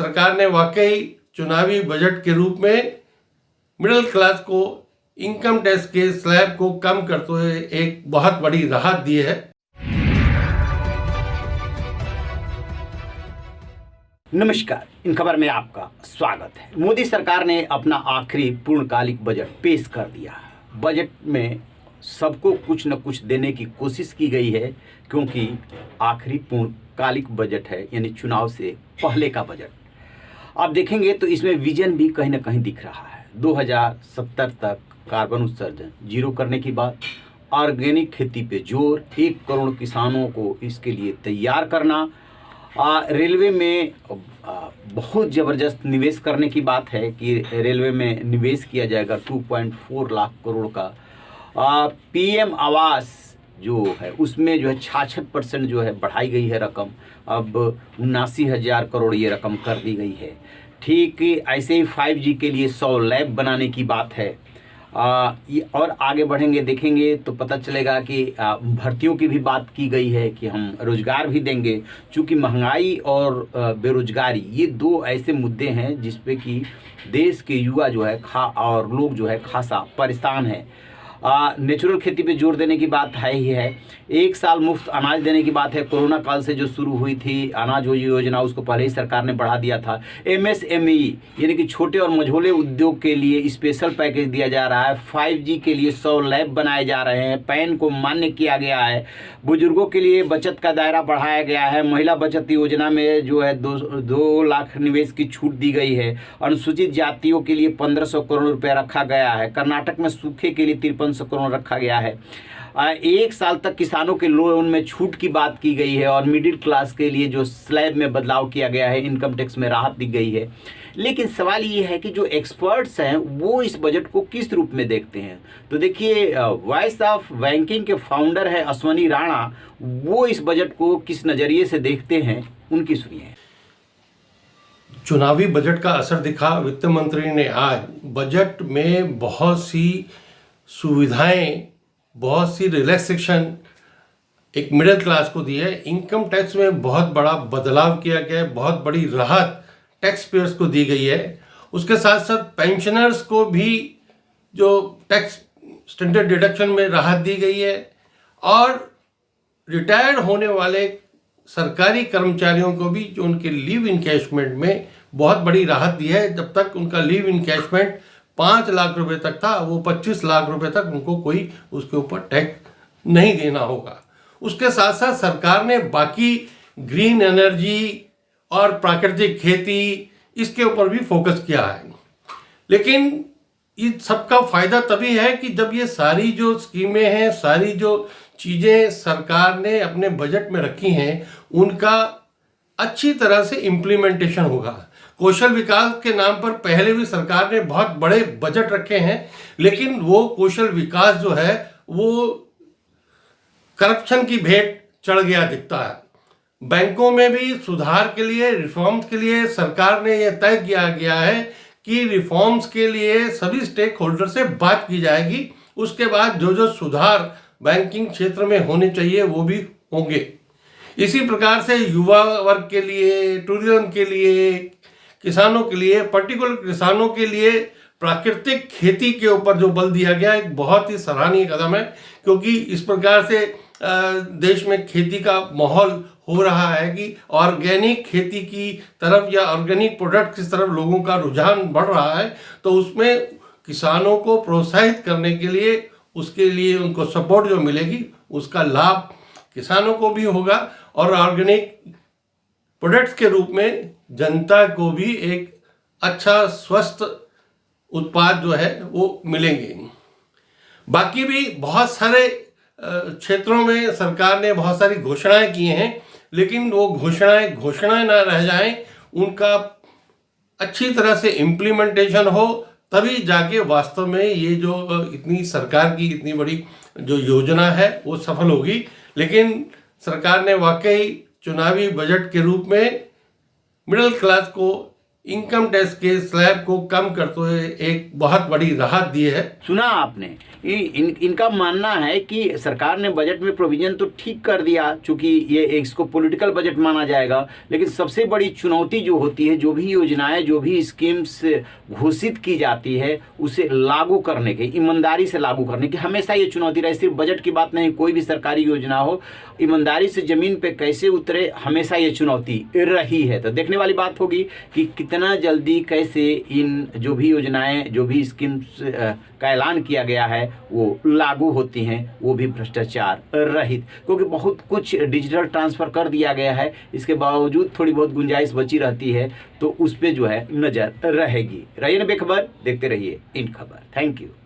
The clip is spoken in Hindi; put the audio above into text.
सरकार ने वाकई चुनावी बजट के रूप में मिडिल क्लास को इनकम टैक्स के स्लैब को कम करते हुए एक बहुत बड़ी राहत दी है। नमस्कार, इन खबर में आपका स्वागत है। मोदी सरकार ने अपना आखिरी पूर्णकालिक बजट पेश कर दिया। बजट में सबको कुछ न कुछ देने की कोशिश की गई है, क्योंकि आखिरी पूर्णकालिक बजट है, यानी चुनाव से पहले का बजट। आप देखेंगे तो इसमें विजन भी कहीं ना कहीं दिख रहा है। 2070 तक कार्बन उत्सर्जन जीरो करने की बात, ऑर्गेनिक खेती पे जोर, 1 करोड़ किसानों को इसके लिए तैयार करना, रेलवे में बहुत ज़बरदस्त निवेश करने की बात है कि रेलवे में निवेश किया जाएगा 2.4 लाख करोड़ का। पीएम आवास जो है उसमें जो है 66% जो है बढ़ाई गई है रकम, अब 79,000 करोड़ ये रकम कर दी गई है। ठीक ऐसे ही 5G के लिए 100 लैब बनाने की बात है। और आगे बढ़ेंगे देखेंगे तो पता चलेगा कि भर्तियों की भी बात की गई है कि हम रोज़गार भी देंगे, चूँकि महंगाई और बेरोजगारी ये दो ऐसे मुद्दे हैं जिस पे कि देश के युवा जो है और लोग जो है खासा परेशान है। नेचुरल खेती पे जोर देने की बात है ही है। 1 साल मुफ्त अनाज देने की बात है। कोरोना काल से जो शुरू हुई थी अनाज योजना, उसको पहले ही सरकार ने बढ़ा दिया था। MSME यानी कि छोटे और मझोले उद्योग के लिए स्पेशल पैकेज दिया जा रहा है। 5G के लिए 100 लैब बनाए जा रहे हैं। पैन को मान्य किया गया है। बुजुर्गों के लिए बचत का दायरा बढ़ाया गया है। महिला बचत योजना में जो है 2 लाख निवेश की छूट दी गई है। अनुसूचित जातियों के लिए 1500 करोड़ रुपया रखा गया है। कर्नाटक में सूखे के लिए 5300 करोड़ रखा गया है। 1 साल तक किसानों के लोन में छूट की बात की गई है और मिडिल क्लास के लिए जो स्लैब में बदलाव किया गया है, इनकम टैक्स में राहत दी गई है। लेकिन सवाल ये है कि जो एक्सपर्ट्स हैं वो इस बजट को किस रूप में देखते हैं। तो देखिए, वॉइस ऑफ बैंकिंग के फाउंडर है अश्वनी राणा, वो इस बजट को किस नज़रिए से देखते हैं, उनकी सुनिए। चुनावी बजट का असर दिखा। वित्त मंत्री ने आज बजट में बहुत सी सुविधाएं, बहुत सी रिलैक्सेशन एक मिडिल क्लास को दी है। इनकम टैक्स में बहुत बड़ा बदलाव किया गया है, बहुत बड़ी राहत टैक्स पेयर्स को दी गई है। उसके साथ साथ पेंशनर्स को भी जो टैक्स स्टैंडर्ड डिडक्शन में राहत दी गई है और रिटायर्ड होने वाले सरकारी कर्मचारियों को भी जो उनके लीव इनकैशमेंट में बहुत बड़ी राहत दी है। जब तक उनका लीव इनकैशमेंट 5 लाख रुपए तक था, वो 25 लाख रुपए तक उनको कोई उसके ऊपर टैक्स नहीं देना होगा। उसके साथ साथ सरकार ने बाकी ग्रीन एनर्जी और प्राकृतिक खेती इसके ऊपर भी फोकस किया है। लेकिन इस सबका फायदा तभी है कि जब ये सारी जो स्कीमें हैं, सारी जो चीज़ें सरकार ने अपने बजट में रखी हैं, उनका अच्छी तरह से इम्प्लीमेंटेशन होगा। कौशल विकास के नाम पर पहले भी सरकार ने बहुत बड़े बजट रखे हैं, लेकिन वो कौशल विकास जो है वो करप्शन की भेंट चढ़ गया दिखता है। बैंकों में भी सुधार के लिए, रिफॉर्म्स के लिए सरकार ने यह तय किया गया है कि रिफॉर्म्स के लिए सभी स्टेक होल्डर से बात की जाएगी। उसके बाद जो जो सुधार बैंकिंग क्षेत्र में होने चाहिए वो भी होंगे। इसी प्रकार से युवा वर्ग के लिए, टूरिज्म के लिए, किसानों के लिए, पर्टिकुलर किसानों के लिए प्राकृतिक खेती के ऊपर जो बल दिया गया एक बहुत ही सराहनीय कदम है, क्योंकि इस प्रकार से देश में खेती का माहौल हो रहा है कि ऑर्गेनिक खेती की तरफ या ऑर्गेनिक प्रोडक्ट की तरफ लोगों का रुझान बढ़ रहा है। तो उसमें किसानों को प्रोत्साहित करने के लिए, उसके लिए उनको सपोर्ट जो मिलेगी उसका लाभ किसानों को भी होगा और ऑर्गेनिक प्रोडक्ट्स के रूप में जनता को भी एक अच्छा स्वस्थ उत्पाद जो है वो मिलेंगे। बाकी भी बहुत सारे क्षेत्रों में सरकार ने बहुत सारी घोषणाएं की हैं, लेकिन वो घोषणाएं ना रह जाएं, उनका अच्छी तरह से इम्प्लीमेंटेशन हो, तभी जाके वास्तव में ये जो इतनी सरकार की इतनी बड़ी जो योजना है वो सफल होगी। लेकिन सरकार ने वाकई चुनावी बजट के रूप में मिडिल क्लास को इनकम टैक्स के स्लैब को कम करते हुए एक बहुत बड़ी राहत दी है। सुना आपने, इनका मानना है कि सरकार ने बजट में प्रोविजन तो ठीक कर दिया, चूंकि ये इसको पॉलिटिकल बजट माना जाएगा, लेकिन सबसे बड़ी चुनौती जो होती है, जो भी योजनाएं, जो भी स्कीम्स घोषित की जाती है, उसे लागू करने के, ईमानदारी से लागू करने की हमेशा ये चुनौती रही। सिर्फ बजट की बात नहीं, कोई भी सरकारी योजना हो, ईमानदारी से जमीन पे कैसे उतरे, हमेशा ये चुनौती रही है। तो देखने वाली बात होगी कि कितना जल्दी कैसे इन जो भी योजनाएं, जो भी स्कीम्स का ऐलान किया गया है वो लागू होती हैं, वो भी भ्रष्टाचार रहित, क्योंकि बहुत कुछ डिजिटल ट्रांसफ़र कर दिया गया है। इसके बावजूद थोड़ी बहुत गुंजाइश बची रहती है, तो उस पर जो है नज़र रहेगी। रहिए ना बेखबर, देखते रहिए इन खबर। Thank you.